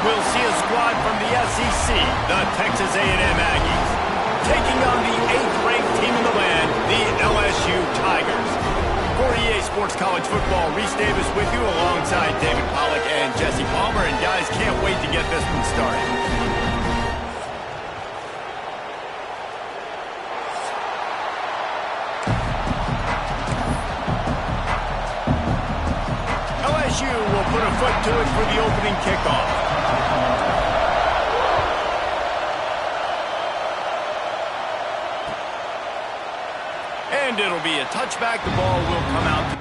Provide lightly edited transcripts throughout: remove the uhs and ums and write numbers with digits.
we'll see a squad from the SEC, the Texas A&M Aggies, taking on the 8th-ranked team in the land, the LSU Tigers. For EA Sports College Football, Reese Davis with you alongside David Pollack and Jesse Palmer. And guys, can't wait to get this one started. LSU will put a foot to it for the opening kickoff. And it'll be a touchback. The ball will come out.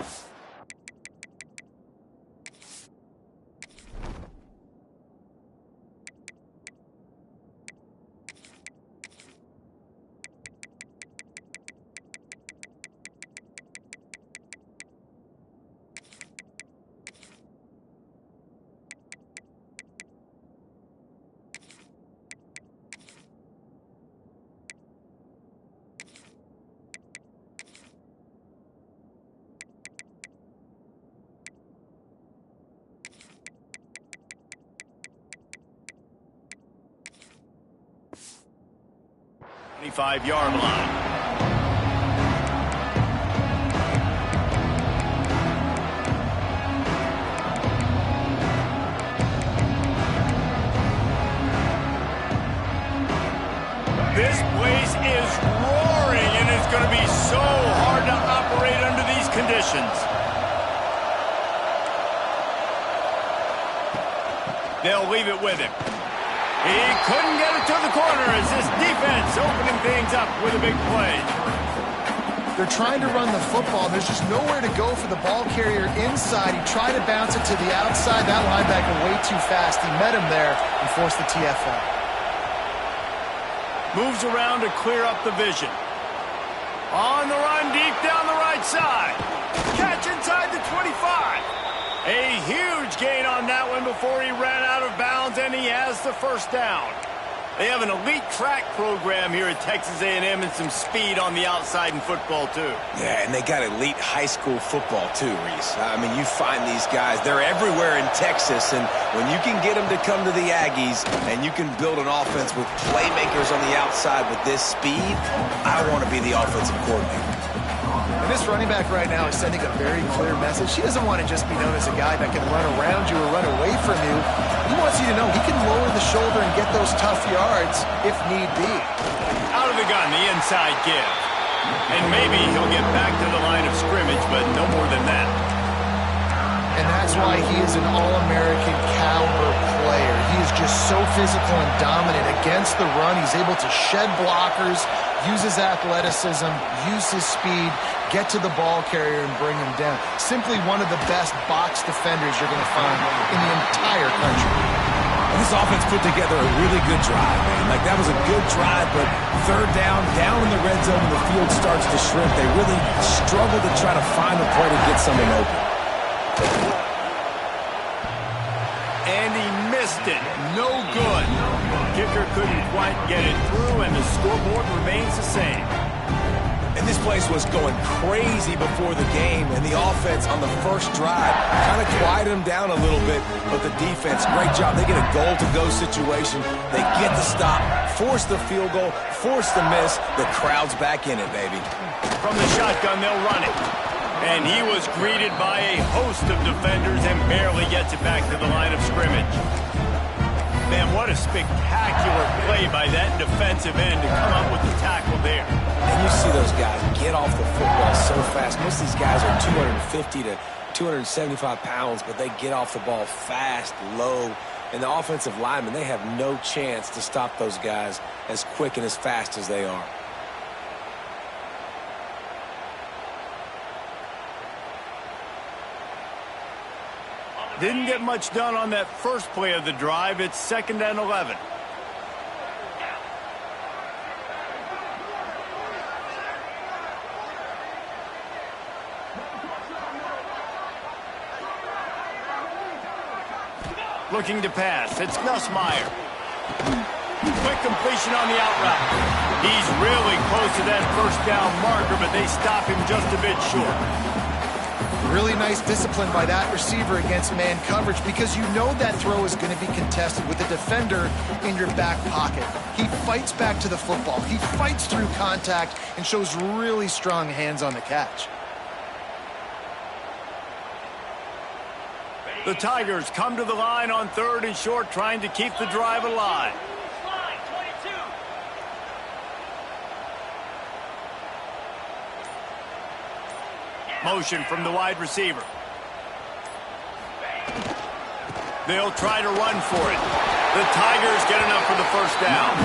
Five-yard line. This place is roaring, and it's going to be so hard to operate under these conditions. They'll leave it with him. He couldn't get it to the corner as this defense opening things up with a big play. They're trying to run the football. There's just nowhere to go for the ball carrier inside. He tried to bounce it to the outside. That linebacker way too fast. He met him there and forced the TFL. Moves around to clear up the vision. On the run deep down the right side. Catch inside the 25. A huge gain on that one before he ran out of bounds, and he has the first down. They have an elite track program here at Texas A&M and some speed on the outside in football, too. Yeah, and they got elite high school football, too, Reese. I mean, you find these guys, they're everywhere in Texas, and when you can get them to come to the Aggies and you can build an offense with playmakers on the outside with this speed, I want to be the offensive coordinator. And this running back right now is sending a very clear message. He doesn't want to just be known as a guy that can run around you or run away from you. He wants you to know he can lower the shoulder and get those tough yards if need be. Out of the gun, the inside give. And maybe he'll get back to the line of scrimmage, but no more than that. And that's why he is an All-American caliber player. He is just so physical and dominant against the run. He's able to shed blockers, use his athleticism, use his speed, get to the ball carrier and bring him down. Simply one of the best box defenders you're going to find in the entire country. And this offense put together a really good drive, man. Like, that was a good drive, but third down in the red zone when the field starts to shrink, they really struggle to try to find a play to get someone open. And he missed it. No good. Kicker couldn't quite get it through, and the scoreboard remains the same. And this place was going crazy before the game, and the offense on the first drive kind of quieted them down a little bit, but the defense, great job. They get a goal-to-go situation. They get the stop, force the field goal, force the miss. The crowd's back in it, baby. From the shotgun, they'll run it. And he was greeted by a host of defenders and barely gets it back to the line of scrimmage. Man, what a spectacular play by that defensive end to come up with the tackle there. And you see those guys get off the football so fast. Most of these guys are 250 to 275 pounds, but they get off the ball fast, low. And the offensive linemen, they have no chance to stop those guys as quick and as fast as they are. Didn't get much done on that first play of the drive. It's 2nd and 11. Looking to pass. It's Nussmeier. Quick completion on the out route. He's really close to that first down marker, but they stop him just a bit short. Really nice discipline by that receiver against man coverage because you know that throw is going to be contested with a defender in your back pocket. He fights back to the football. He fights through contact and shows really strong hands on the catch. The Tigers come to the line on 3rd and short, trying to keep the drive alive. Motion from the wide receiver. They'll try to run for it. The Tigers get enough for the first down.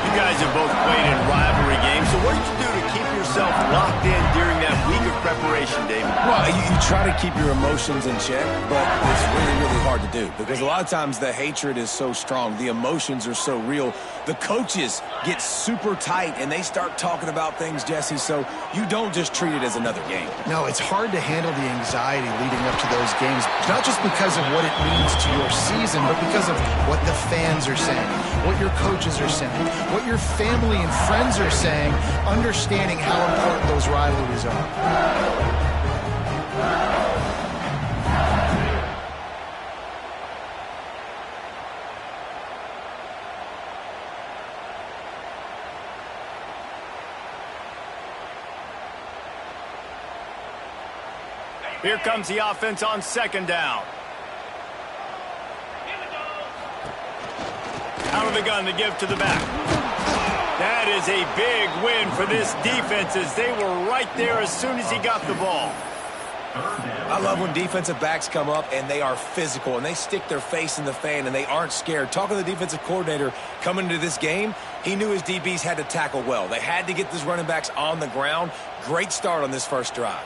You guys have both played in rivalry games, so what did you do to keep yourself locked in during that week of preparation, David? Well, you try to keep your emotions in check, but it's really, really hard to do because a lot of times the hatred is so strong. The emotions are so real. The coaches get super tight, and they start talking about things, Jesse, so you don't just treat it as another game. No, it's hard to handle the anxiety leading up to those games, not just because of what it means to your season, but because of what the fans are saying, what your coaches are saying, what your family and friends are saying, understanding how important those rivalries are. Here comes the offense on 2nd down. Out of the gun to give to the back. That is a big win for this defense as they were right there as soon as he got the ball. I love when defensive backs come up and they are physical and they stick their face in the fan and they aren't scared. Talking to the defensive coordinator coming into this game, he knew his DBs had to tackle well. They had to get these running backs on the ground. Great start on this first drive.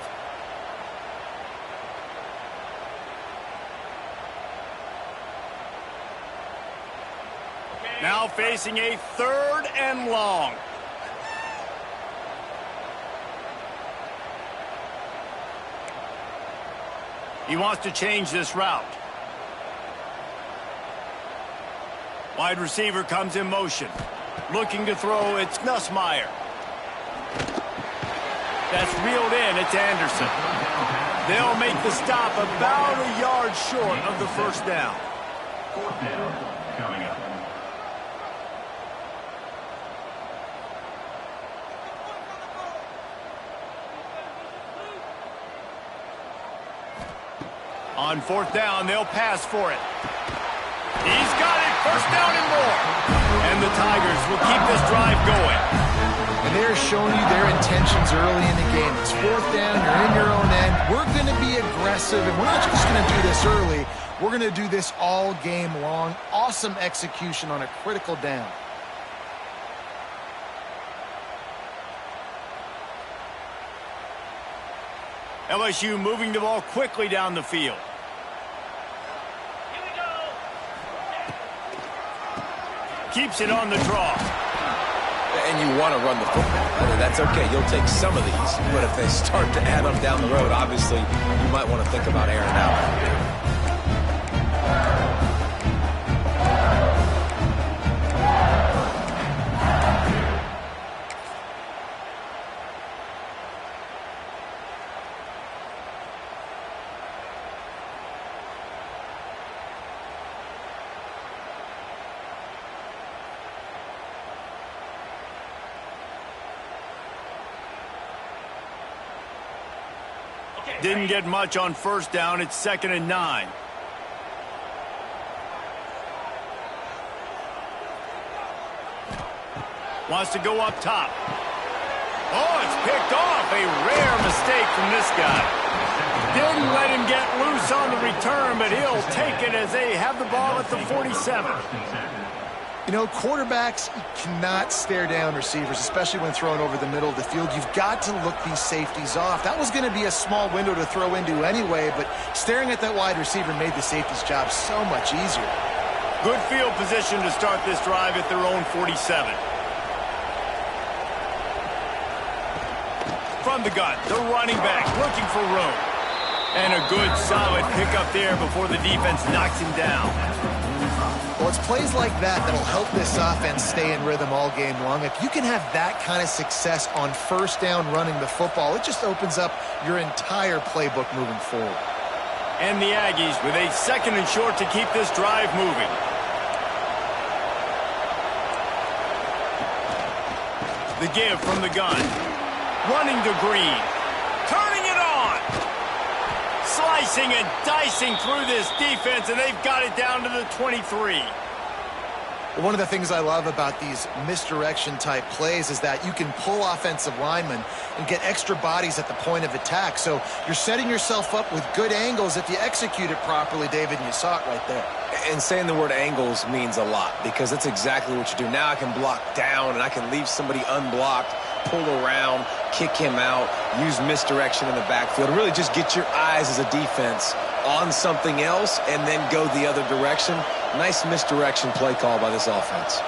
Now facing a 3rd and long. He wants to change this route. Wide receiver comes in motion. Looking to throw, it's Nussmeier. That's reeled in, it's Anderson. They'll make the stop about a yard short of the first down. 4th down coming up. On 4th down, they'll pass for it. He's got it, 1st down and more. And the Tigers will keep this drive going. And they're showing you their intentions early in the game. It's 4th down, you're in your own end. We're going to be aggressive, and we're not just going to do this early. We're going to do this all game long. Awesome execution on a critical down. LSU moving the ball quickly down the field. Keeps it on the draw. And you want to run the football. I mean, that's okay. You'll take some of these. But if they start to add up down the road, obviously, you might want to think about airing it out. Didn't get much on 1st down. It's 2nd and 9. Wants to go up top. Oh, it's picked off. A rare mistake from this guy. Didn't let him get loose on the return, but he'll take it as they have the ball at the 47. You know, quarterbacks cannot stare down receivers, especially when thrown over the middle of the field. You've got to look these safeties off. That was going to be a small window to throw into anyway, but staring at that wide receiver made the safety's job so much easier. Good field position to start this drive at their own 47. From the gun, the running back looking for room. And a good, solid pickup there before the defense knocks him down. Well, it's plays like that that'll help this offense stay in rhythm all game long. If you can have that kind of success on first down running the football, it just opens up your entire playbook moving forward. And the Aggies with a 2nd and short to keep this drive moving. The give from the gun. Running to Green. Turning it on. Slicing and dicing through this defense, and they've got it down to the 23. One of the things I love about these misdirection-type plays is that you can pull offensive linemen and get extra bodies at the point of attack. So you're setting yourself up with good angles if you execute it properly, David, and you saw it right there. And saying the word angles means a lot because that's exactly what you do. Now I can block down and I can leave somebody unblocked, pull around, kick him out, use misdirection in the backfield. Really just get your eyes as a defense on something else and then go the other direction. Nice misdirection play call by this offense.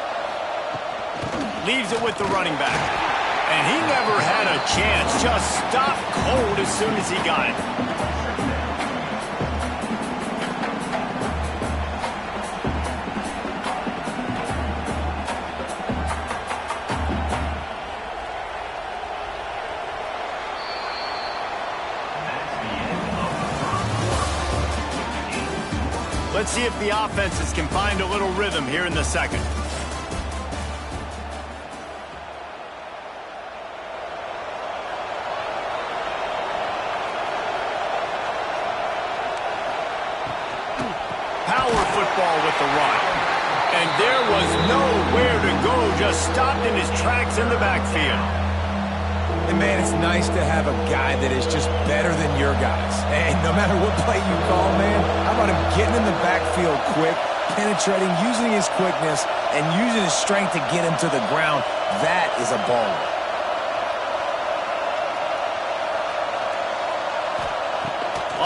Leaves it with the running back. And he never had a chance. Just stopped cold as soon as he got it. Let's see if the offenses can find a little rhythm here in the 2nd. Power football with the run. And there was nowhere to go, just stopped in his tracks in the backfield. And, man, it's nice to have a guy that is just better than your guys. And no matter what play you call, man, how about him getting in the backfield quick, penetrating, using his quickness, and using his strength to get him to the ground. That is a baller.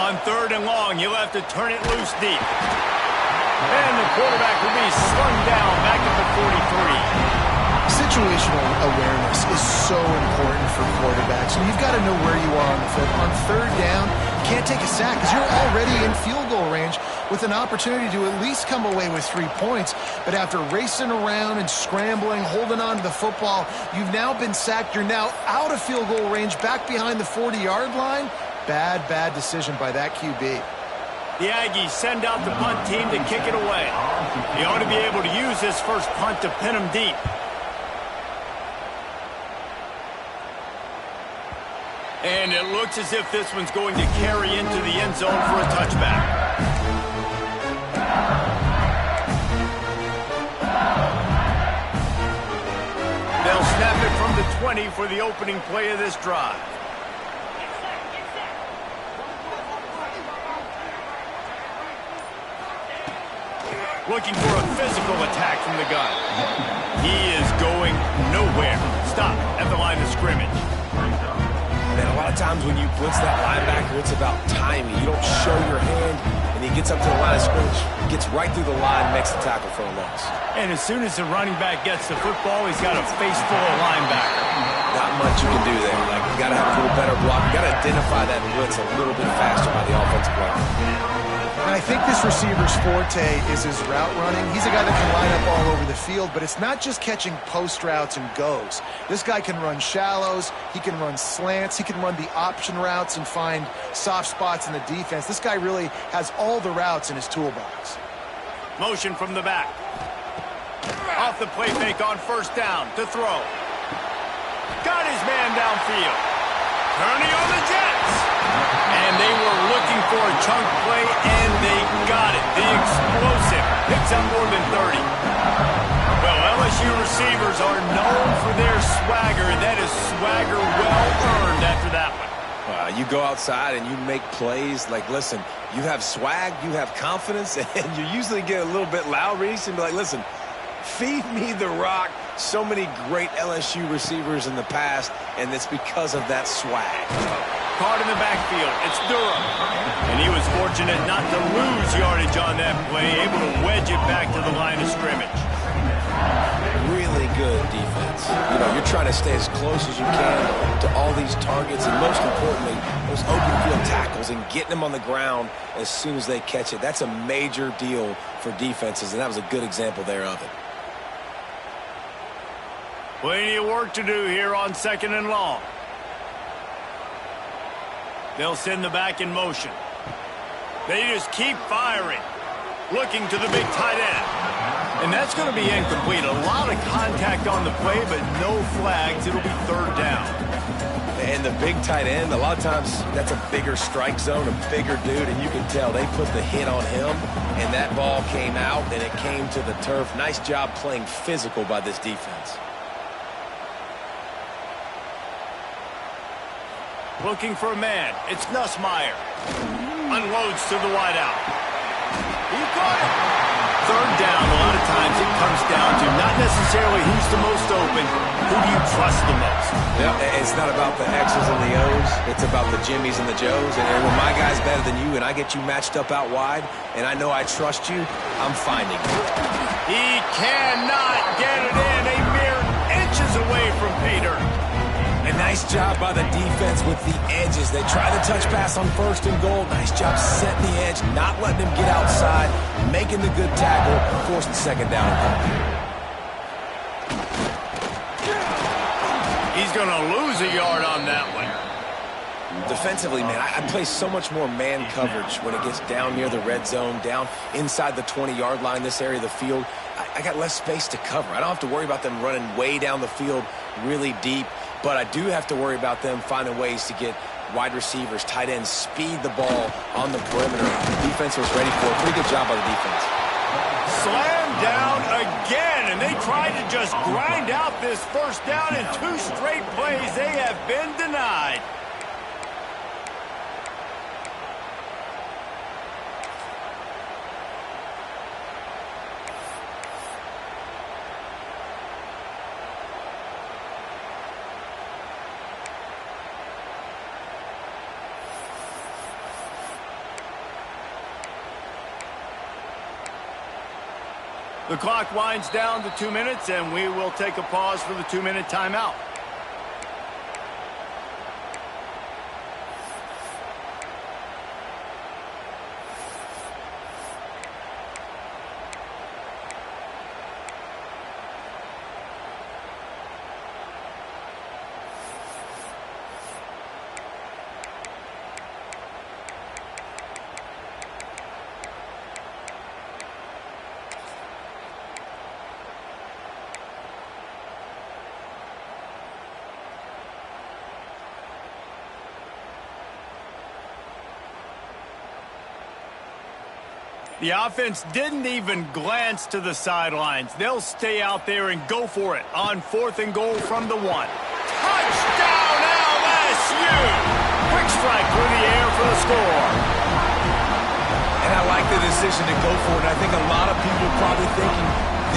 On 3rd and long, you'll have to turn it loose deep. And the quarterback will be slung down back at the 43. Situational awareness is so important for quarterbacks, and you've got to know where you are on the field. On 3rd down, you can't take a sack because you're already in field goal range with an opportunity to at least come away with 3 points. But after racing around and scrambling, holding on to the football, you've now been sacked. You're now out of field goal range, back behind the 40-yard line. Bad decision by that QB. The Aggies send out the punt team to kick it away. He ought to be able to use this first punt to pin him deep. And it looks as if this one's going to carry into the end zone for a touchback. They'll snap it from the 20 for the opening play of this drive. Looking for a physical attack from the gun. He is going nowhere. Stop at the line of scrimmage. And a lot of times when you blitz that linebacker, it's about timing. You don't show your hand, and he gets up to the line of scrimmage, gets right through the line, makes the tackle for a loss. And as soon as the running back gets the football, he's got a face full of linebacker. Not much you can do there. Like, you got to have a little better block. You got to identify that blitz a little bit faster by the offensive player. And I think this receiver's forte is his route running. He's a guy that can line up all over the field, but it's not just catching post routes and goes. This guy can run shallows, he can run slants, he can run the option routes and find soft spots in the defense. This guy really has all the routes in his toolbox. Motion from the back. Off the play fake on 1st down to throw. Got his man downfield. Turning on the Jets. And they were looking for a chunk play, and they got it. The explosive picks up more than 30. Well, LSU receivers are known for their swagger, and that is swagger well-earned after that one. You go outside and you make plays. Like, listen, you have swag, you have confidence, and you usually get a little bit loud, Reese, and be like, listen, feed me the rock. So many great LSU receivers in the past, and it's because of that swag. Caught in the backfield. It's Durham. And he was fortunate not to lose yardage on that play, able to wedge it back to the line of scrimmage. Really good defense. You know, you're trying to stay as close as you can to all these targets, and most importantly, those open field tackles and getting them on the ground as soon as they catch it. That's a major deal for defenses, and that was a good example there of it. Plenty of work to do here on 2nd and long. They'll send the back in motion. They just keep firing. Looking to the big tight end. And that's going to be incomplete. A lot of contact on the play, but no flags. It'll be 3rd down. And the big tight end, a lot of times that's a bigger strike zone, a bigger dude, and you can tell they put the hit on him, and that ball came out, and it came to the turf. Nice job playing physical by this defense. Looking for a man. It's Nussmeier. Unloads to the wideout. He caught it. 3rd down, a lot of times it comes down to not necessarily who's the most open, who do you trust the most? Yeah, it's not about the X's and the O's. It's about the Jimmies and the Joes. And when my guy's better than you and I get you matched up out wide and I know I trust you, I'm finding you. He cannot get it in. A mere inches away from pay dirt. A nice job by the defense with the edges. They try the touch pass on 1st and goal. Nice job setting the edge, not letting him get outside, making the good tackle, forcing 2nd down. He's going to lose a yard on that one. Defensively, man, I play so much more man coverage when it gets down near the red zone, down inside the 20-yard line, this area of the field. I got less space to cover. I don't have to worry about them running way down the field really deep. But I do have to worry about them finding ways to get wide receivers, tight ends, speed the ball on the perimeter. The defense was ready for it. Pretty good job by the defense. Slam down again, and they tried to just grind out this 1st down in 2 straight plays. They have been denied. The clock winds down to 2 minutes, and we will take a pause for the 2-minute timeout. The offense didn't even glance to the sidelines. They'll stay out there and go for it on 4th and goal from the 1. Touchdown LSU! Quick strike through the air for the score. And I like the decision to go for it. I think a lot of people probably thinking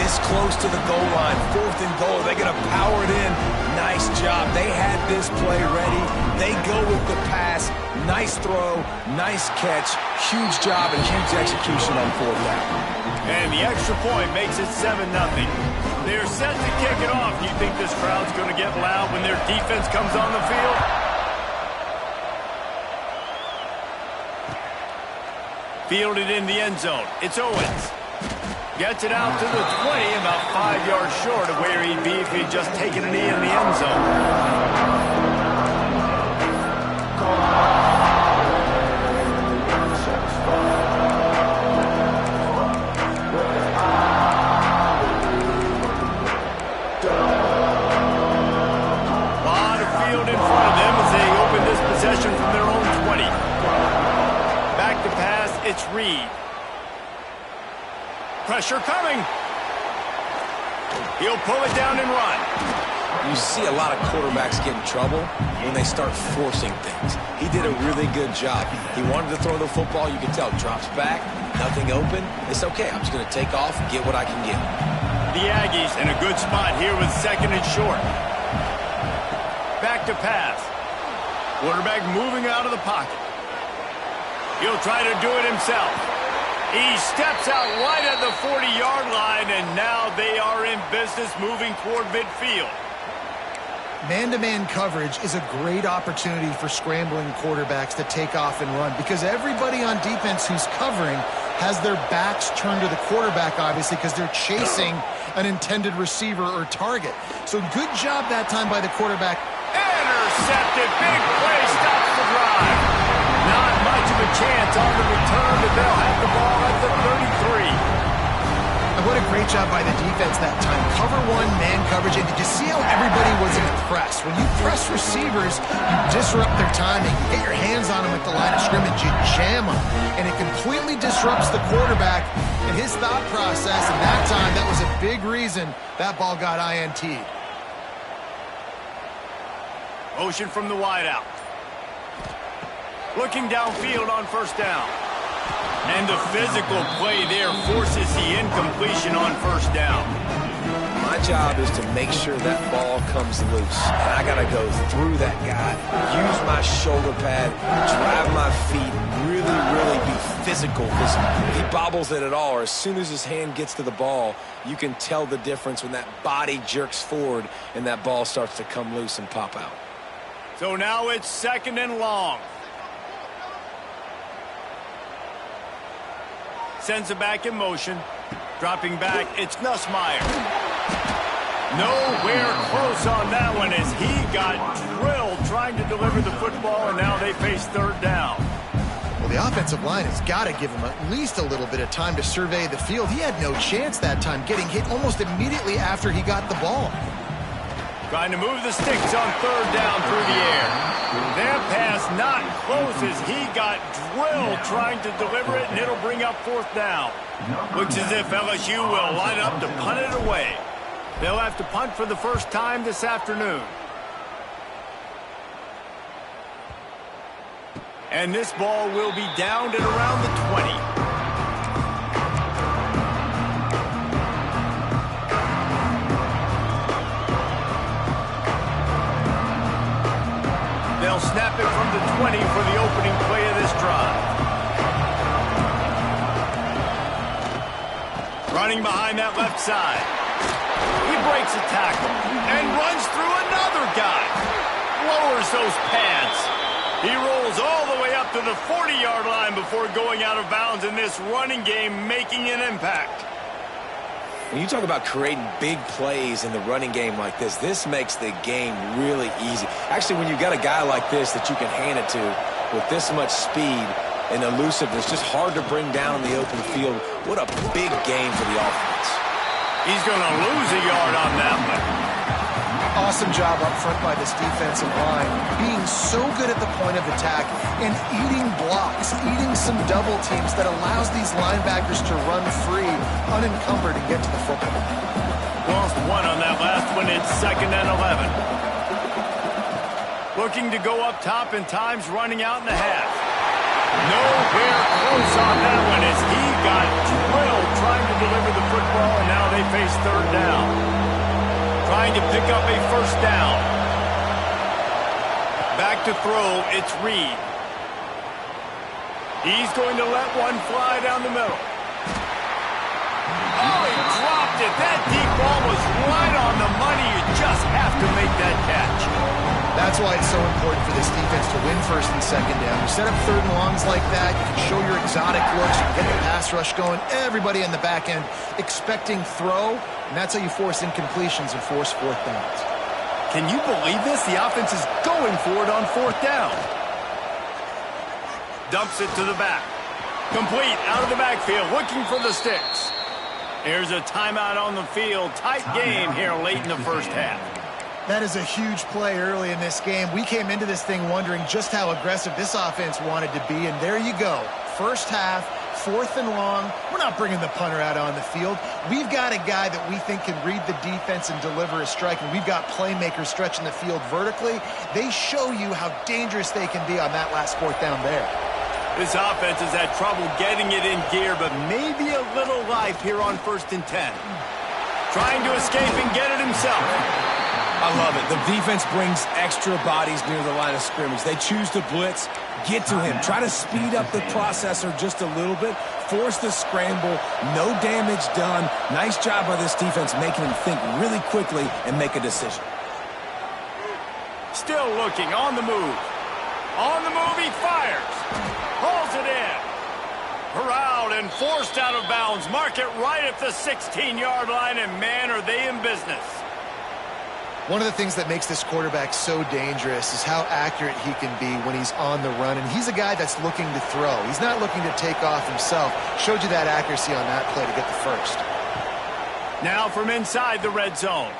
this close to the goal line, 4th and goal, they're going to power it in. Nice job. They had this play ready. They go with the pass. Nice throw, nice catch, huge job and huge execution on 4th down. And the extra point makes it 7-0. They're set to kick it off. Do you think this crowd's going to get loud when their defense comes on the field? Fielded in the end zone. It's Owens. Gets it out to the 20, about 5 yards short of where he'd be if he'd just taken a knee in the end zone. Possession from their own 20. Back to pass, it's Reed. Pressure coming. He'll pull it down and run. You see a lot of quarterbacks get in trouble when they start forcing things. He did a really good job. He wanted to throw the football. You can tell, drops back, nothing open. It's okay. I'm just going to take off, get what I can get. The Aggies in a good spot here with 2nd and short. Back to pass. Quarterback moving out of the pocket. He'll try to do it himself. He steps out right at the 40-yard line, and now they are in business moving toward midfield. Man-to-man coverage is a great opportunity for scrambling quarterbacks to take off and run because everybody on defense who's covering has their backs turned to the quarterback, obviously, because they're chasing an intended receiver or target. So good job that time by the quarterback. Intercepted. Big play stops the drive. Not much of a chance on the return, but they'll have the ball at the 33. And what a great job by the defense that time. Cover one, man coverage. And did you see how everybody was impressed? When you press receivers, you disrupt their timing. You get your hands on them at the line of scrimmage. You jam them. And it completely disrupts the quarterback and his thought process. And that time, that was a big reason that ball got INT'd. Motion from the wideout. Looking downfield on first down. And the physical play there forces the incompletion on first down. My job is to make sure that ball comes loose. And I got to go through that guy, use my shoulder pad, drive my feet, really be physical. Because if he bobbles it at all, or as soon as his hand gets to the ball, you can tell the difference when that body jerks forward and that ball starts to come loose and pop out. So now it's 2nd and long. Sends it back in motion. Dropping back, it's Nussmeier. Nowhere close on that one as he got drilled trying to deliver the football, and now they face 3rd down. Well, the offensive line has got to give him at least a little bit of time to survey the field. He had no chance that time, getting hit almost immediately after he got the ball. Trying to move the sticks on 3rd down through the air. Their pass not close as he got drilled trying to deliver it, and it'll bring up 4th down. Looks as if LSU will line up to punt it away. They'll have to punt for the first time this afternoon. And this ball will be downed at around the 20. They'll snap it from the 20 for the opening play of this drive. Running behind that left side. He breaks a tackle and runs through another guy. Lowers those pads. He rolls all the way up to the 40-yard line before going out of bounds in this running game, making an impact. When you talk about creating big plays in the running game like this makes the game really easy. Actually, when you've got a guy like this that you can hand it to with this much speed and elusiveness, just hard to bring down in the open field, what a big game for the offense. He's going to lose a yard on that one. Awesome job up front by this defensive line, being so good at the point of attack and eating blocks, eating some double teams that allows these linebackers to run free, unencumbered, and get to the football. Lost one on that last one. It's 2nd and 11. Looking to go up top, and time's running out in the half. Nowhere close on that one as he got drilled trying to deliver the football, and now they face 3rd down. Trying to pick up a first down. Back to throw, it's Reed. He's going to let one fly down the middle. Oh, he dropped it. That deep ball was right on the money. You just have to make that catch. That's why it's so important for this defense to win 1st and 2nd down. You set up 3rd and longs like that, you can show your exotic looks, you can get the pass rush going, everybody in the back end expecting throw, and that's how you force incompletions and force 4th downs. Can you believe this? The offense is going for it on 4th down. Dumps it to the back. Complete out of the backfield, looking for the sticks. Here's a timeout on the field. Tight game here late in the first half. That is a huge play early in this game. We came into this thing wondering just how aggressive this offense wanted to be, and there you go. First half, 4th and long. We're not bringing the punter out on the field. We've got a guy that we think can read the defense and deliver a strike, and we've got playmakers stretching the field vertically. They show you how dangerous they can be on that last 4th down there. This offense has had trouble getting it in gear, but maybe a little life here on 1st and 10. Trying to escape and get it himself. I love it. The defense brings extra bodies near the line of scrimmage. They choose to blitz, get to him, try to speed up the processor just a little bit, force the scramble, no damage done. Nice job by this defense making him think really quickly and make a decision. Still looking, on the move. On the move, he fires. Hauls it in. Corralled and forced out of bounds. Mark it right at the 16-yard line, and man, are they in business. One of the things that makes this quarterback so dangerous is how accurate he can be when he's on the run. And he's a guy that's looking to throw. He's not looking to take off himself. Showed you that accuracy on that play to get the first. Now from inside the red zone.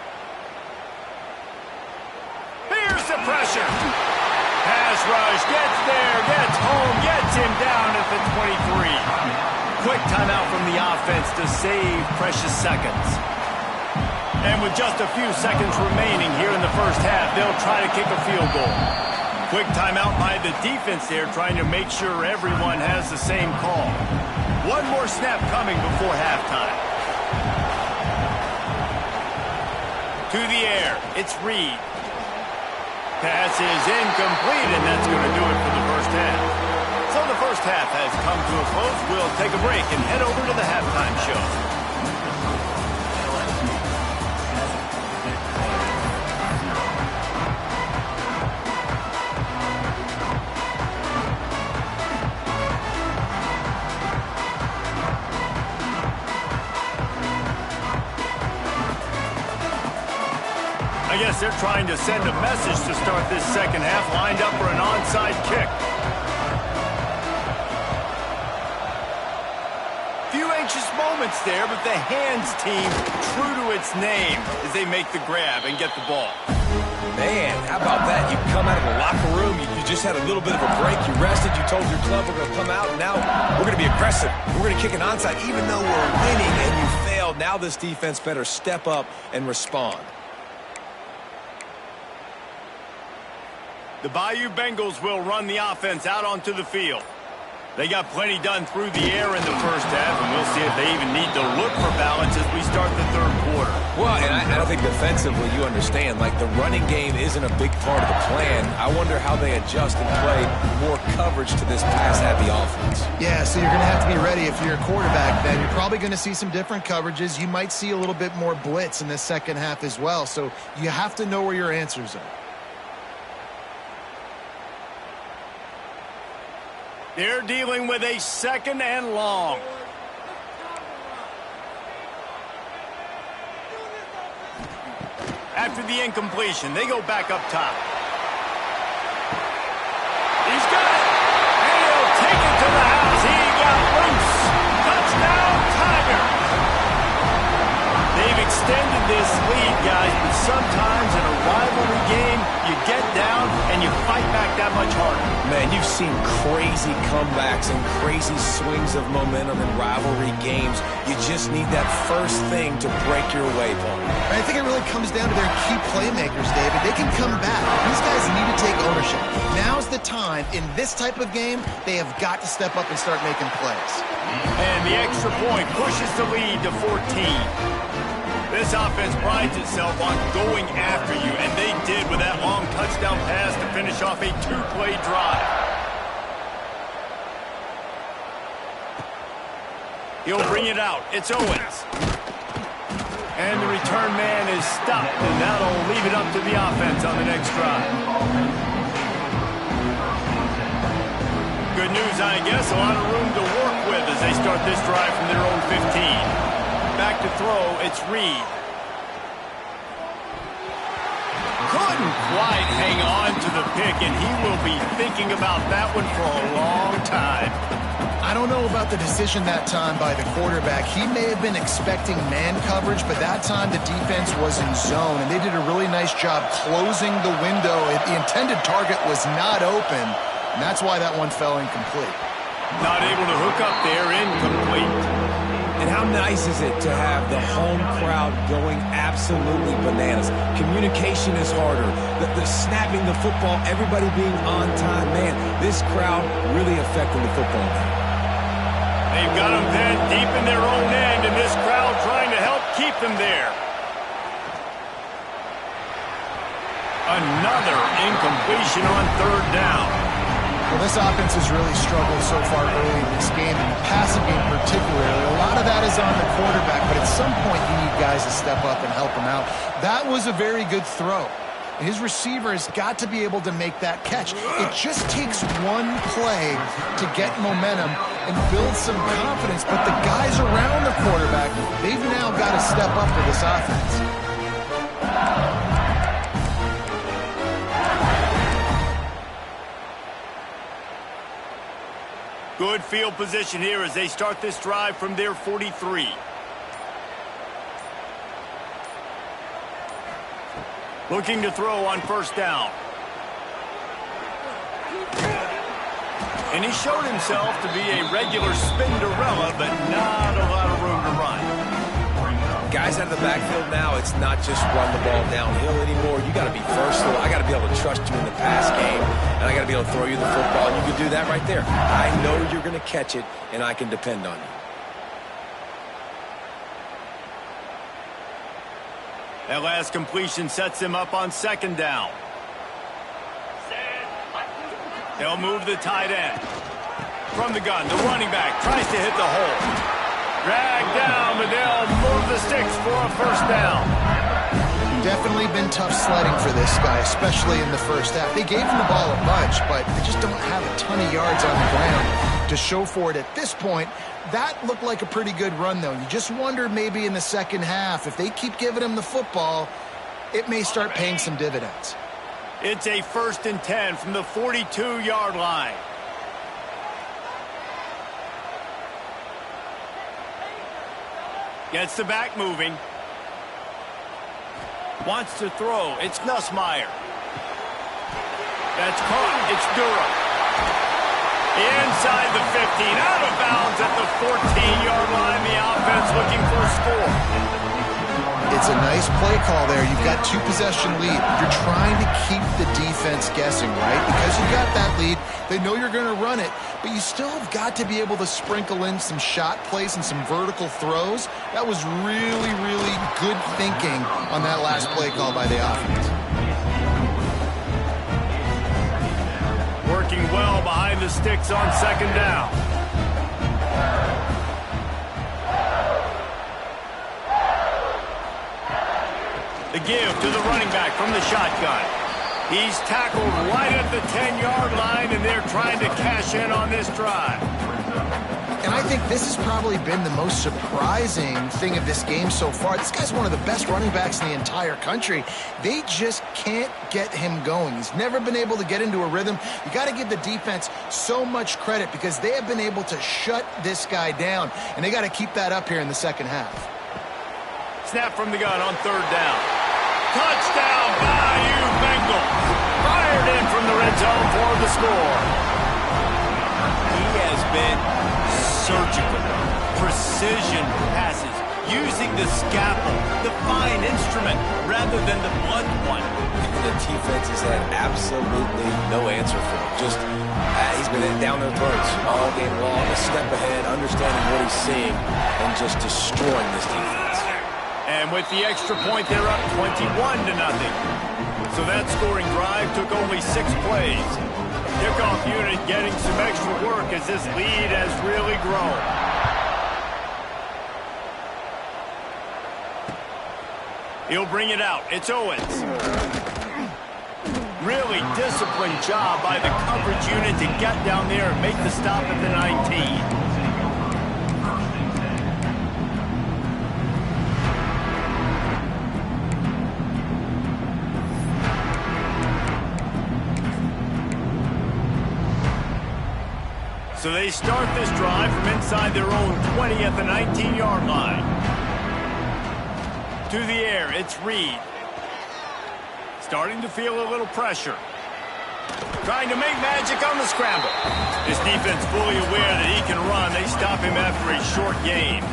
Here's the pressure. Pass rush, gets there, gets home, gets him down at the 23. Quick timeout from the offense to save precious seconds. And with just a few seconds remaining here in the first half, they'll try to kick a field goal. Quick timeout by the defense there, trying to make sure everyone has the same call. One more snap coming before halftime. To the air, it's Reed. Pass is incomplete, and that's going to do it for the first half. So the first half has come to a close. We'll take a break and head over to the halftime show. I guess they're trying to send a message to start this second half, lined up for an onside kick. Few anxious moments there, but the hands team true to its name as they make the grab and get the ball. Man, how about that? You come out of the locker room, you just had a little bit of a break, you rested, you told your club we're going to come out, and now we're going to be aggressive. We're going to kick an onside even though we're winning, and you failed. Now this defense better step up and respond. The Bayou Bengals will run the offense out onto the field. They got plenty done through the air in the first half, and we'll see if they even need to look for balance as we start the third quarter. Well, and I don't think defensively you understand, like the running game isn't a big part of the plan. I wonder how they adjust and play more coverage to this pass-heavy offense. Yeah, so you're going to have to be ready if you're a quarterback then. You're probably going to see some different coverages. You might see a little bit more blitz in the second half as well, so you have to know where your answers are. They're dealing with a second and long. After the incompletion, they go back up top. He's got it. And he'll take it to the house. He got loose. Touchdown, Tigers. They've extended this lead, guys, but sometimes in a rivalry game, you get down and you fight back that much harder. Man, you've seen crazy comebacks and crazy swings of momentum in rivalry games. You just need that first thing to break your way, Paul. I think it really comes down to their key playmakers, David. They can come back. These guys need to take ownership. Now's the time. In this type of game, they have got to step up and start making plays. And the extra point pushes the lead to 14. This offense prides itself on going after you, and they did with that long touchdown pass to finish off a two-play drive. He'll bring it out. It's Owens. And the return man is stopped, and that'll leave it up to the offense on the next drive. Good news, I guess. A lot of room to work with as they start this drive from their own 15. Back to throw, it's Reed. Couldn't quite hang on to the pick, and he will be thinking about that one for a long time. I don't know about the decision that time by the quarterback. He may have been expecting man coverage, but that time the defense was in zone, and they did a really nice job closing the window. The intended target was not open, and that's why that one fell incomplete. Not able to hook up there, incomplete. And how nice is it to have the home crowd going absolutely bananas? Communication is harder. The snapping the football, everybody being on time. Man, this crowd really affecting the football game. They've got them then deep in their own end, and this crowd trying to help keep them there. Another incompletion on third down. Well, this offense has really struggled so far early in this game, and the passing game particularly. A lot of that is on the quarterback, but at some point you need guys to step up and help him out. That was a very good throw. His receiver has got to be able to make that catch. It just takes one play to get momentum and build some confidence, but the guys around the quarterback, they've now got to step up for this offense. Good field position here as they start this drive from their 43. Looking to throw on first down. And he showed himself to be a regular Spinderella, but not a lot of room to run. Guys out of the backfield now, it's not just run the ball downhill anymore. You got to be versatile. I got to be able to trust you in the pass game, and I got to be able to throw you the football, and you can do that right there. I know you're going to catch it, and I can depend on you. That last completion sets him up on second down. They'll move the tight end. From the gun, the running back tries to hit the hole. Dragged down, but they'll move the sticks for a first down. Definitely been tough sledding for this guy, especially in the first half. They gave him the ball a bunch, but they just don't have a ton of yards on the ground to show for it at this point. That looked like a pretty good run, though. You just wonder maybe in the second half, if they keep giving him the football, it may start paying some dividends. It's a 1st and 10 from the 42-yard line. Gets the back moving. Wants to throw. It's Nussmeier. That's caught. It's Durham. Inside the 15. Out of bounds at the 14-yard line. The offense looking for a score. It's a nice play call there. You've got 2-possession lead. You're trying to keep the defense guessing, right? Because you've got that lead, they know you're going to run it, but you still have got to be able to sprinkle in some shot plays and some vertical throws. That was really, really good thinking on that last play call by the offense. Working well behind the sticks on second down. The give to the running back from the shotgun. He's tackled right at the 10-yard line, and they're trying to cash in on this drive. And I think this has probably been the most surprising thing of this game so far. This guy's one of the best running backs in the entire country. They just can't get him going. He's never been able to get into a rhythm. You got to give the defense so much credit because they have been able to shut this guy down, and they got to keep that up here in the second half. Snap from the gun on third down. Touchdown, Bayou Bengals. Fired in from the red zone for the score. He has been surgical, precision passes, using the scalpel, the fine instrument, rather than the blunt one. The defense has had absolutely no answer for him. Just, he's been down their throats all game long, a step ahead, understanding what he's seeing, and just destroying this defense. And with the extra point, they're up 21-0. So that scoring drive took only 6 plays. Kickoff unit getting some extra work as this lead has really grown. He'll bring it out. It's Owens. Really disciplined job by the coverage unit to get down there and make the stop at the 19. So they start this drive from inside their own 20 at the 19-yard line. To the air, it's Reed. Starting to feel a little pressure. Trying to make magic on the scramble. This defense fully aware that he can run. They stop him after a short gain.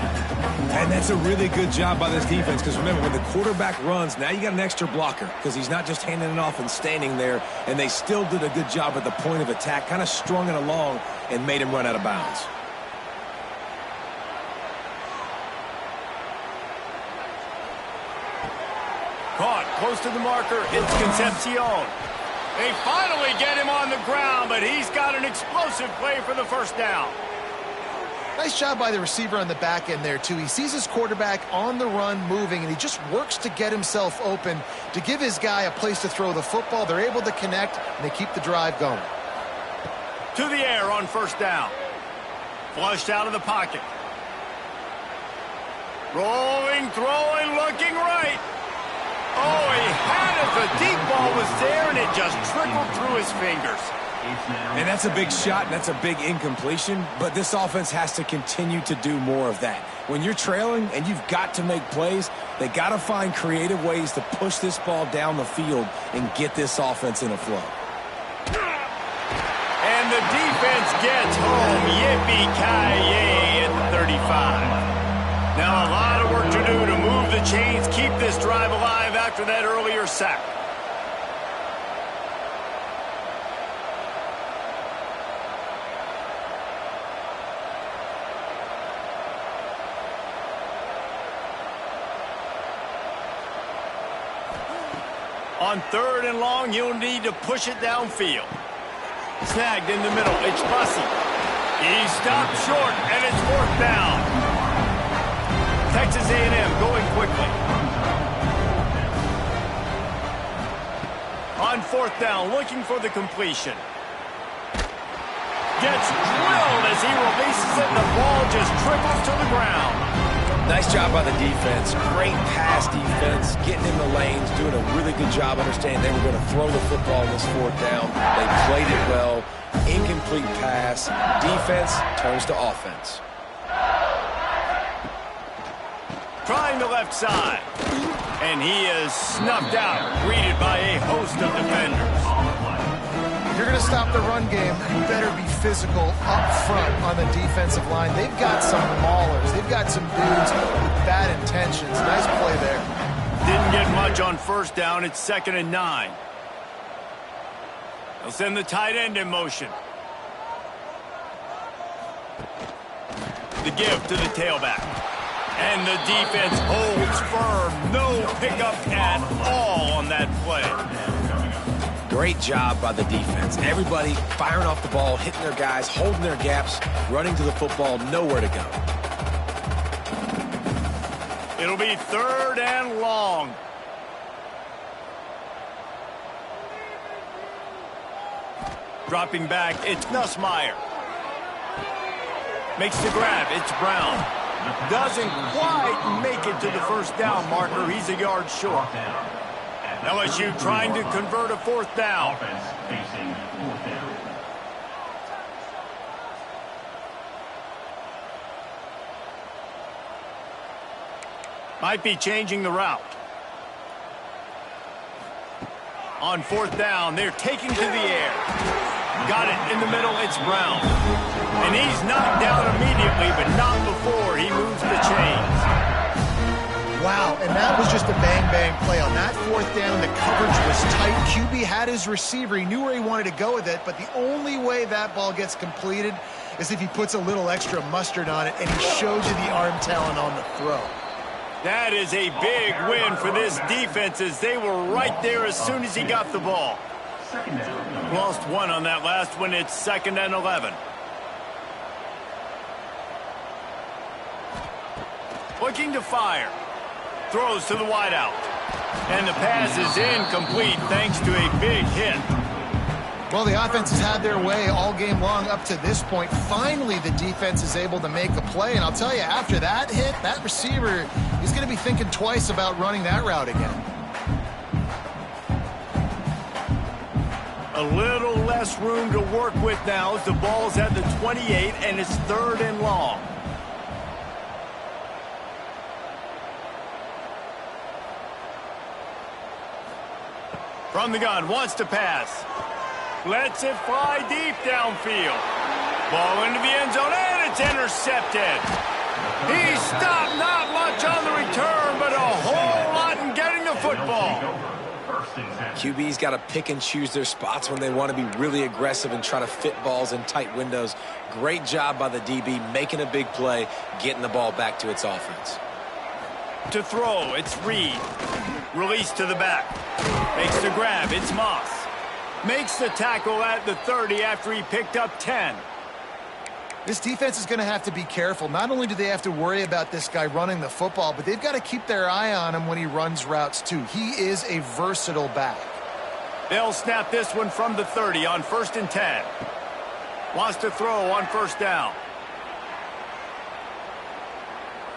And that's a really good job by this defense because remember, when the quarterback runs, now you got an extra blocker because he's not just handing it off and standing there, and they still did a good job at the point of attack, kind of strung it along and made him run out of bounds. Caught close to the marker. It's Concepcion. They finally get him on the ground, but he's got an explosive play for the first down. Nice job by the receiver on the back end there, too. He sees his quarterback on the run moving, and he just works to get himself open to give his guy a place to throw the football. They're able to connect, and they keep the drive going. To the air on first down. Flushed out of the pocket. Rolling, throwing, looking right. Oh, he had it. The deep ball was there, and it just trickled through his fingers. And that's a big shot, and that's a big incompletion, but this offense has to continue to do more of that. When you're trailing and you've got to make plays, they got to find creative ways to push this ball down the field and get this offense in a flow. And the defense gets home. Yippee-ki-yay at the 35. Now a lot of work to do to move the chains, keep this drive alive after that earlier sack. On third and long, you'll need to push it downfield. Snagged in the middle. It's Bussey. He stopped short, and it's fourth down. Texas A&M going quickly. On fourth down, looking for the completion. Gets drilled as he releases it, and the ball just trickles to the ground. Nice job by the defense. Great pass defense, getting in the lanes, doing a really good job understanding they were going to throw the football in this fourth down. They played it well. Incomplete pass. Defense turns to offense. Trying the left side. And he is snuffed out, greeted by a host of defenders. If you're going to stop the run game, you better be physical up front on the defensive line. They've got some maulers. They've got some dudes with bad intentions. Nice play there. Didn't get much on first down. It's 2nd and 9. They'll send the tight end in motion. The give to the tailback. And the defense holds firm. No pickup at all on that play. Great job by the defense. Everybody firing off the ball, hitting their guys, holding their gaps, running to the football, nowhere to go. It'll be 3rd and long. Dropping back, it's Nussmeier. Makes the grab, it's Brown. Doesn't quite make it to the first down marker. He's a yard short. LSU trying to convert a fourth down. Offense facing fourth down. Might be changing the route. On fourth down, they're taking to the air. Got it in the middle, it's Brown. And he's knocked down immediately, but not before he moves the chains. Wow, and that was just a bang-bang play. On that fourth down, the coverage was tight. QB had his receiver. He knew where he wanted to go with it, but the only way that ball gets completed is if he puts a little extra mustard on it, and he shows you the arm talent on the throw. That is a big win for this defense as they were right there as soon as he got the ball. Second down. Lost one on that last one. It's 2nd and 11. Looking to fire. Throws to the wideout. And the pass is incomplete thanks to a big hit. Well, the offense has had their way all game long up to this point. Finally, the defense is able to make a play. And I'll tell you, after that hit, that receiver, he's going to be thinking twice about running that route again. A little less room to work with now as the ball's at the 28 and it's 3rd and long. From the gun, wants to pass. Lets it fly deep downfield. Ball into the end zone, and it's intercepted. He stopped, not much on the return, but a whole lot in getting the football. QB's got to pick and choose their spots when they want to be really aggressive and try to fit balls in tight windows. Great job by the DB, making a big play, getting the ball back to its offense. To throw, it's Reed. Release to the back. Makes the grab, it's Moss. Makes the tackle at the 30 after he picked up 10. This defense is going to have to be careful. Not only do they have to worry about this guy running the football, but they've got to keep their eye on him when he runs routes too. He is a versatile back. They'll snap this one from the 30 on 1st and 10. Wants to throw on 1st down.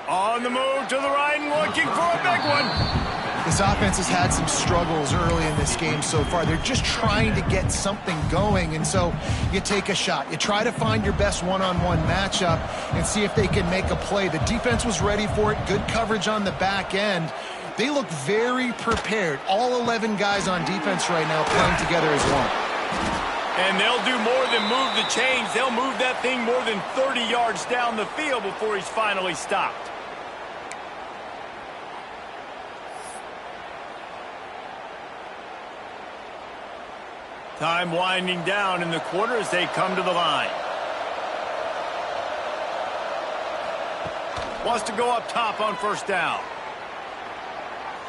On the move to the right and looking for a big one. This offense has had some struggles early in this game so far. They're just trying to get something going, and so you take a shot. You try to find your best one-on-one matchup and see if they can make a play. The defense was ready for it. Good coverage on the back end. They look very prepared. All 11 guys on defense right now playing together as one. And they'll do more than move the chains. They'll move that thing more than 30 yards down the field before he's finally stopped. Time winding down in the quarter as they come to the line. Wants to go up top on 1st down.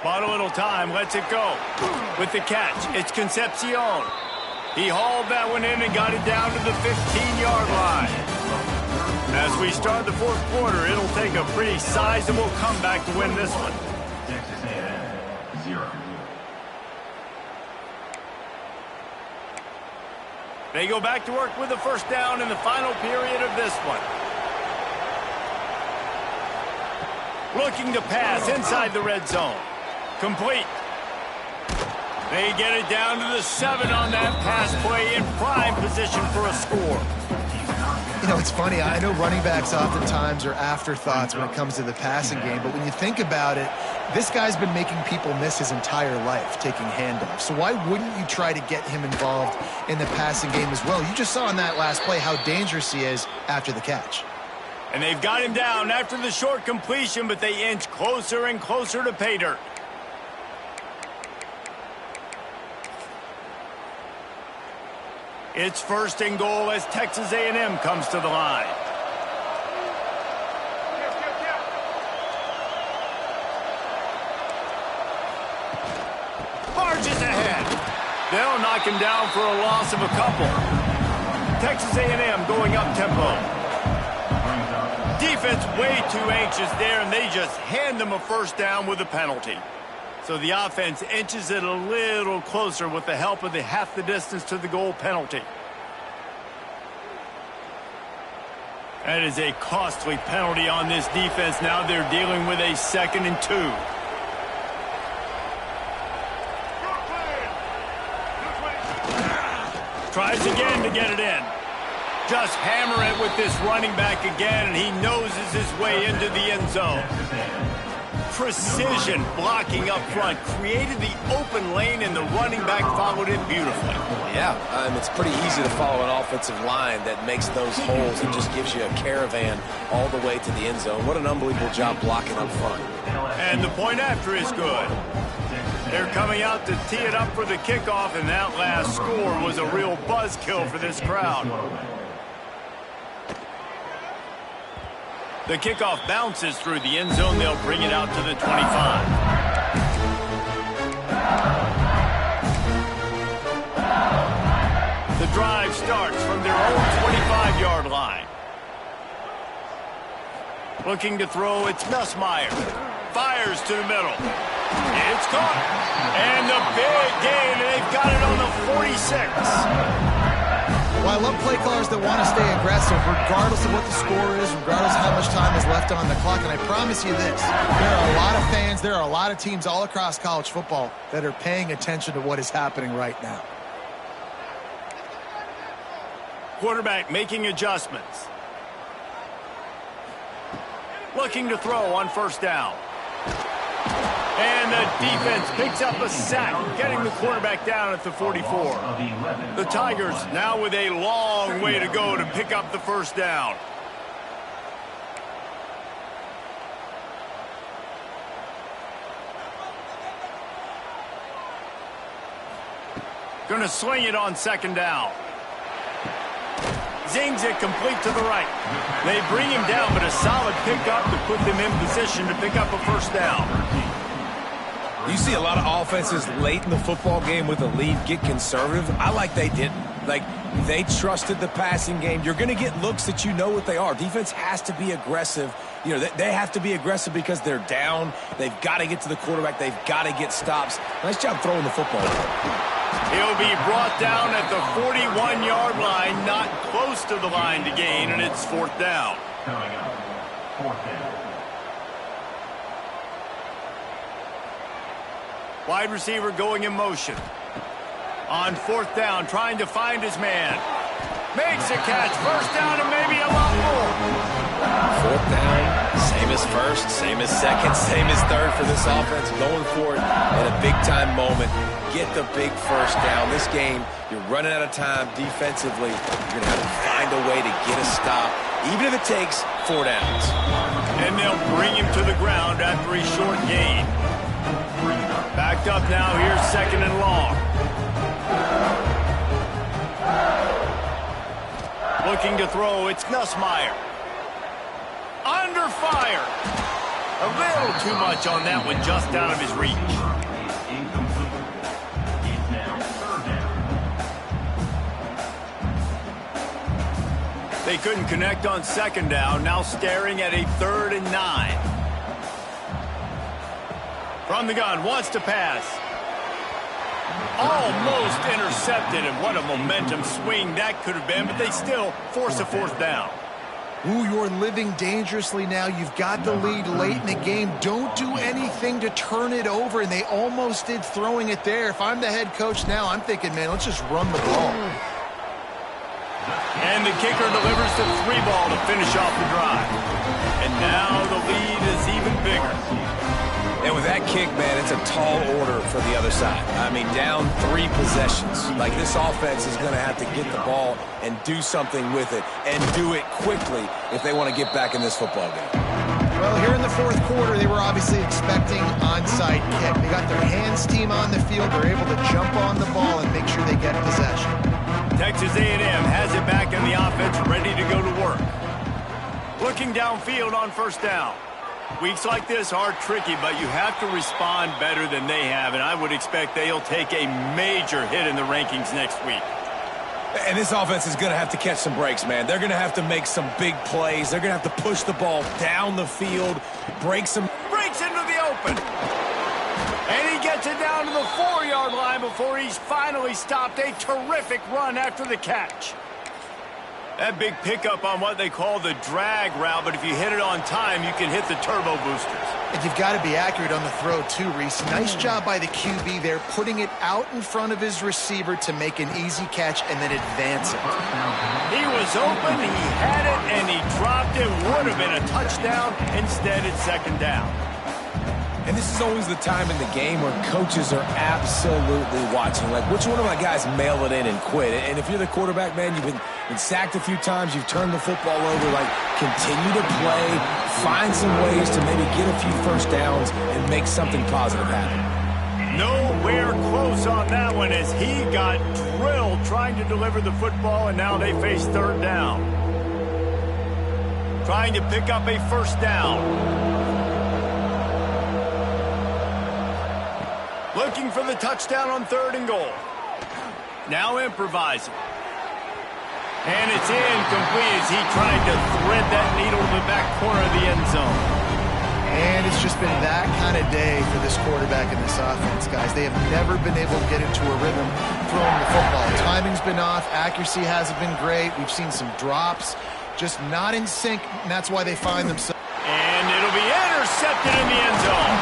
Bought a little time, lets it go. With the catch, it's Concepcion. He hauled that one in and got it down to the 15-yard line. As we start the 4th quarter, it'll take a pretty sizable comeback to win this one. Texas A&M, 0. They go back to work with the 1st down in the final period of this one. Looking to pass inside the red zone. Complete. They get it down to the 7 on that pass play in prime position for a score. You know, it's funny. I know running backs oftentimes are afterthoughts when it comes to the passing game, but when you think about it, this guy's been making people miss his entire life taking handoffs. So why wouldn't you try to get him involved in the passing game as well? You just saw in that last play how dangerous he is after the catch. And they've got him down after the short completion, but they inch closer and closer to pay dirt. It's 1st and goal as Texas A&M comes to the line. Barges ahead. They'll knock him down for a loss of a couple. Texas A&M going up tempo. Defense way too anxious there, and they just hand them a 1st down with a penalty. So the offense inches it a little closer with the help of the half the distance to the goal penalty. That is a costly penalty on this defense. Now they're dealing with a 2nd and 2. Tries again to get it in. Just hammer it with this running back again, and he noses his way into the end zone. Precision blocking up front created the open lane, and the running back followed it beautifully. Yeah, it's pretty easy to follow an offensive line that makes those holes and just gives you a caravan all the way to the end zone. What an unbelievable job blocking up front. And the point after is good. They're coming out to tee it up for the kickoff, and that last score was a real buzzkill for this crowd. The kickoff bounces through the end zone. They'll bring it out to the 25. The drive starts from their own 25-yard line. Looking to throw, it's Nussmeier. Fires to the middle. It's caught. And the big gain, and they've got it on the 46. Well, I love play callers that want to stay aggressive regardless of what the score is, regardless of how much time is left on the clock. And I promise you this, there are a lot of fans, there are a lot of teams all across college football that are paying attention to what is happening right now. Quarterback making adjustments. Looking to throw on 1st down. And the defense picks up a sack, getting the quarterback down at the 44. The Tigers now with a long way to go to pick up the 1st down. Going to sling it on 2nd down. Zings it complete to the right. They bring him down, but a solid pickup to put them in position to pick up a 1st down. You see a lot of offenses late in the football game with a lead get conservative. I like they didn't. Like, they trusted the passing game. You're going to get looks that you know what they are. Defense has to be aggressive. You know, they have to be aggressive because they're down. They've got to get to the quarterback. They've got to get stops. Nice job throwing the football. He'll be brought down at the 41-yard line, not close to the line to gain, and it's 4th down. Coming up, 4th down. Wide receiver going in motion. On 4th down, trying to find his man. Makes a catch. 1st down and maybe a lot more. 4th down, same as 1st, same as 2nd, same as 3rd for this offense. Going for it in a big-time moment. Get the big 1st down. This game, you're running out of time defensively. You're going to have to find a way to get a stop, even if it takes 4 downs. And they'll bring him to the ground after a short gain. Backed up now. Here's 2nd and long. Looking to throw, it's Nussmeier. Under fire. A little too much on that one, just out of his reach. They couldn't connect on 2nd down, now staring at a 3rd and 9. From the gun, wants to pass. Almost intercepted, and what a momentum swing that could have been, but they still force a 4th down. Ooh, you're living dangerously now. You've got the lead late in the game. Don't do anything to turn it over, and they almost did throwing it there. If I'm the head coach now, I'm thinking, man, let's just run the ball. And the kicker delivers the 3-ball to finish off the drive. And now the lead is even bigger. And with that kick, man, it's a tall order for the other side. I mean, down 3 possessions. Like, this offense is going to have to get the ball and do something with it, and do it quickly if they want to get back in this football game. Well, here in the 4th quarter, they were obviously expecting onside kick. They got their hands team on the field. They're able to jump on the ball and make sure they get possession. Texas A&M has it back in the offense, ready to go to work. Looking downfield on 1st down. Weeks like this are tricky, but you have to respond better than they have, and I would expect they'll take a major hit in the rankings next week. And this offense is going to have to catch some breaks, man. They're going to have to make some big plays. They're going to have to push the ball down the field, breaks into the open. And he gets it down to the 4-yard line before he's finally stopped. A terrific run after the catch. That big pickup on what they call the drag route, but if you hit it on time, you can hit the turbo boosters. And you've got to be accurate on the throw, too, Reese. Nice job by the QB there, putting it out in front of his receiver to make an easy catch and then advance it. He was open, he had it, and he dropped it. Would have been a touchdown. Instead, it's 2nd down. And this is always the time in the game where coaches are absolutely watching. Like, which one of my guys mail it in and quit? And if you're the quarterback, man, you've been sacked a few times, you've turned the football over, like, continue to play, find some ways to maybe get a few 1st downs and make something positive happen. Nowhere close on that one as he got drilled trying to deliver the football, and now they face 3rd down. Trying to pick up a 1st down. Looking for the touchdown on 3rd and goal. Now improvising. And it's incomplete as he tried to thread that needle to the back corner of the end zone. And it's just been that kind of day for this quarterback in this offense, guys. They have never been able to get into a rhythm throwing the football. Timing's been off. Accuracy hasn't been great. We've seen some drops. Just not in sync, and that's why they find themselves. And it'll be intercepted in the end zone.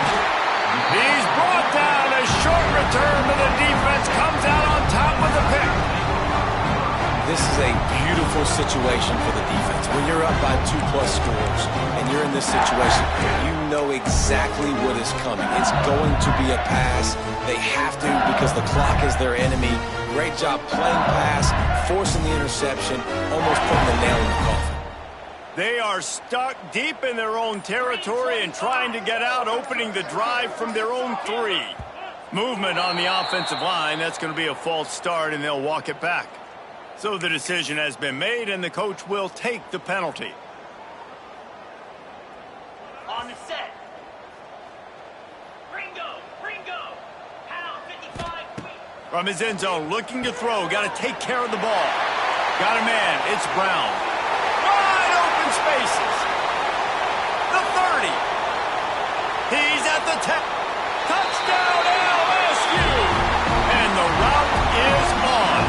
He's brought down. A short return, but the defense comes out on top with the pick. This is a beautiful situation for the defense. When you're up by 2+ scores and you're in this situation, you know exactly what is coming. It's going to be a pass. They have to because the clock is their enemy. Great job playing pass, forcing the interception, almost putting the nail in the coffin. They are stuck deep in their own territory and trying to get out, opening the drive from their own 3. Movement on the offensive line. That's going to be a false start, and they'll walk it back. So the decision has been made, and the coach will take the penalty. On the set. Ringo. Pound 55. From his end zone, looking to throw. Got to take care of the ball. Got a man. It's Brown. Wide open spaces. The 30. He's at the 10. Touchdown LSU. And the route is on.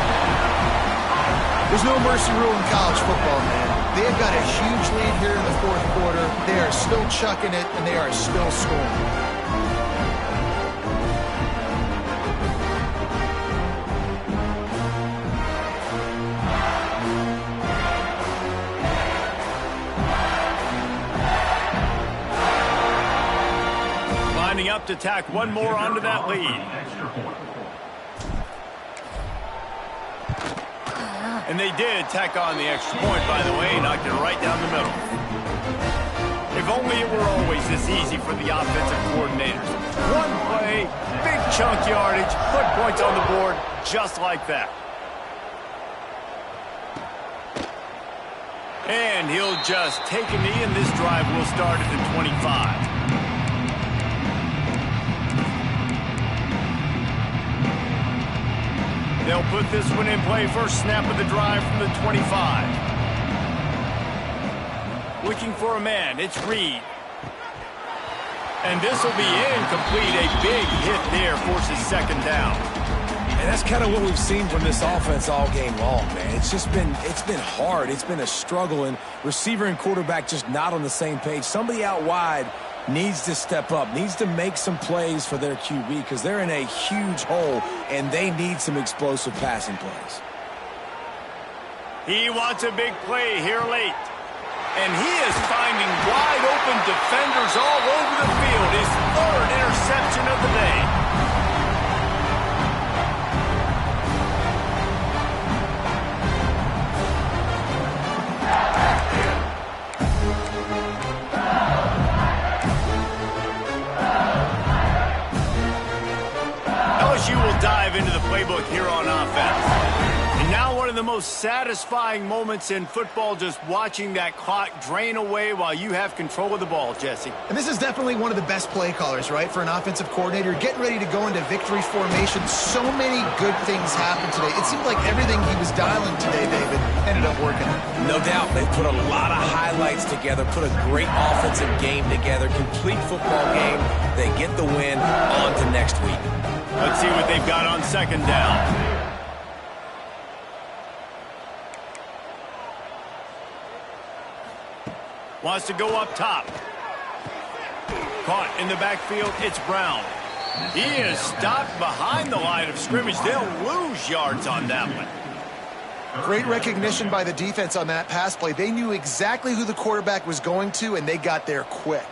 There's no mercy rule in college football, man. They've got a huge lead here in the fourth quarter. They are still chucking it, and they are still scoring. Lining up to tack one more onto that lead. And they did tack on the extra point, by the way, knocked it right down the middle. If only it were always this easy for the offensive coordinators. One play, big chunk yardage, put points on the board just like that. And he'll just take a knee, and this drive will start at the 25. They'll put this one in play. First snap of the drive from the 25. Looking for a man. It's Reed. And this will be incomplete. A big hit there forces second down. And that's kind of what we've seen from this offense all game long, man. It's been hard. It's been a struggle, and receiver and quarterback just not on the same page. Somebody out wide needs to step up, needs to make some plays for their QB because they're in a huge hole, and they need some explosive passing plays. He wants a big play here late. And he is finding wide open defenders all over the field. His third interception of the day. LSU will dive into the playbook here on offense. And now one of the most satisfying moments in football, just watching that clock drain away while you have control of the ball, Jesse. And this is definitely one of the best play callers, right, for an offensive coordinator. Getting ready to go into victory formation. So many good things happened today. It seemed like everything he was dialing today, David, ended up working. No doubt. They put a lot of highlights together, put a great offensive game together, complete football game. They get the win. On to next week. Let's see what they've got on second down. Wants to go up top. Caught in the backfield, it's Brown. He is stopped behind the line of scrimmage. They'll lose yards on that one. Great recognition by the defense on that pass play. They knew exactly who the quarterback was going to, and they got there quick.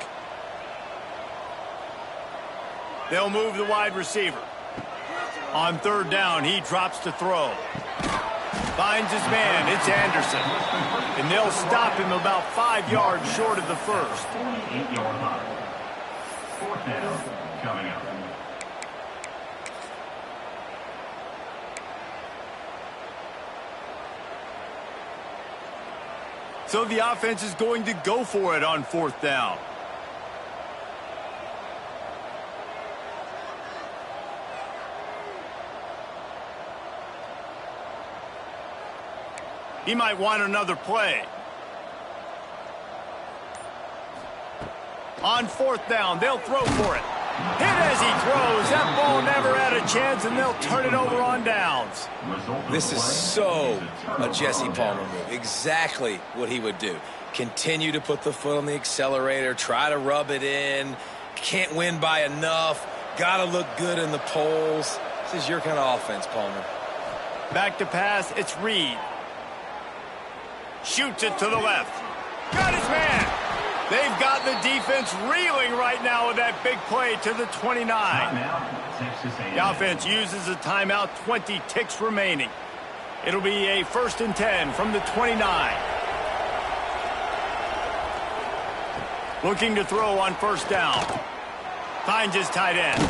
They'll move the wide receiver. On third down, he drops to throw. Finds his man. It's Anderson. And they'll stop him about 5 yards short of the first. 48-yard line. Fourth down coming up. So the offense is going to go for it on fourth down. He might want another play. On fourth down, they'll throw for it. Hit as he throws. That ball never had a chance, and they'll turn it over on downs. This is so a Jesse Palmer move. Exactly what he would do. Continue to put the foot on the accelerator, try to rub it in. Can't win by enough. Got to look good in the polls. This is your kind of offense, Palmer. Back to pass, it's Reed. Shoots it to the left. Got his man. They've got the defense reeling right now with that big play to the 29. The offense uses a timeout, 20 ticks remaining. It'll be a 1st and 10 from the 29. Looking to throw on first down. Finds his tight end.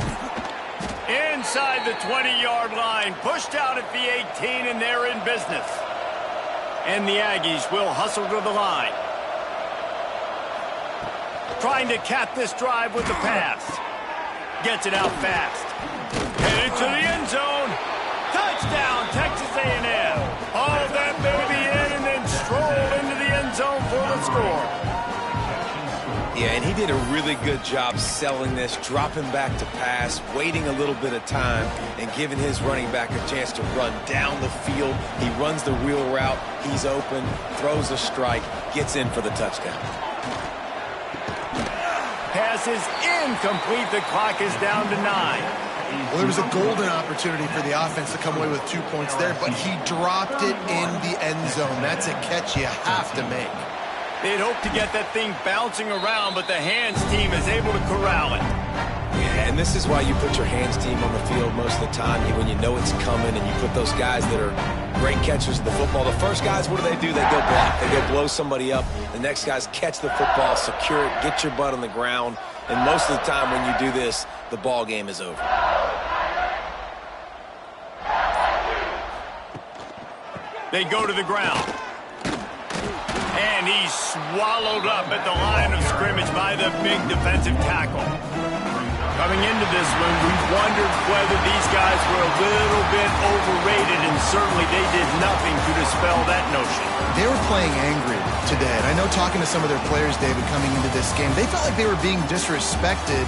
Inside the 20-yard line, pushed out at the 18, and they're in business. And the Aggies will hustle to the line. Trying to cap this drive with the pass. Gets it out fast. Headed to the end zone. And he did a really good job selling this, dropping back to pass, waiting a little bit of time, and giving his running back a chance to run down the field. He runs the wheel route. He's open, throws a strike, gets in for the touchdown. Pass is incomplete. The clock is down to 9. Well, there was a golden opportunity for the offense to come away with 2 points there, but he dropped it in the end zone. That's a catch you have to make. They'd hope to get that thing bouncing around, but the hands team is able to corral it. Yeah, and this is why you put your hands team on the field most of the time, when you know it's coming, and you put those guys that are great catchers of the football. The first guys, what do? They go block. They go blow somebody up. The next guys catch the football, secure it, get your butt on the ground. And most of the time when you do this, the ball game is over. They go to the ground. And he's swallowed up at the line of scrimmage by the big defensive tackle. Coming into this one, we wondered whether these guys were a little bit overrated, and certainly they did nothing to dispel that notion. They were playing angry today, and I know talking to some of their players, David, coming into this game, they felt like they were being disrespected